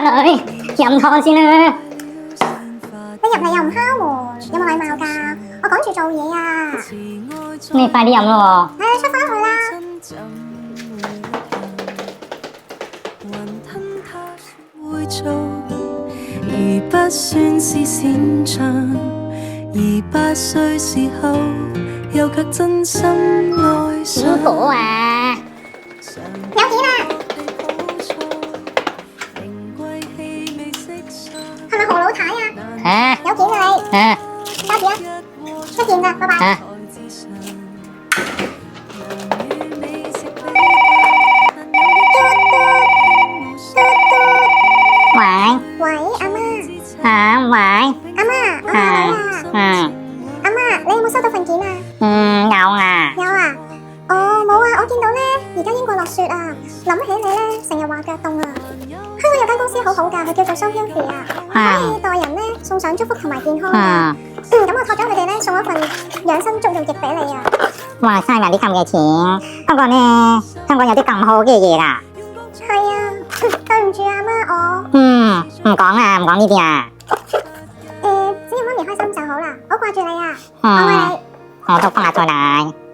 女，飲湯先啦。你入嚟又唔敲門，有冇禮貌㗎？我趕住做嘢啊！你快啲飲咯誒，出返去啦！而不算是擅長，而8歲時候又卻真心愛上。邊個啊？有件啊！係咪何老太啊？有件啊你，交錢啊！一件咋，拜拜。喂，喂，阿媽，喂，阿媽，我係女啊。阿媽，你有冇收到份件啊？有啊。有啊。哦，冇啊，我見到咧，而家英國落雪啊，諗起你咧，成日話腳凍啊。香港有間公司好好㗎，佢叫做 So Healthy 啊，可以代人咧送上祝福同埋健康㗎。咁我託咗佢哋咧送一份養生足浴液俾你啊。哇，嘥埋啲咁嘅錢，不過咧，香港有啲咁好嘅嘢㗎。係啊，對唔住啊媽，我唔講啊，唔講呢啲啊。只要媽咪開心就好啦，好掛住你啊，我愛你。我都掛住你。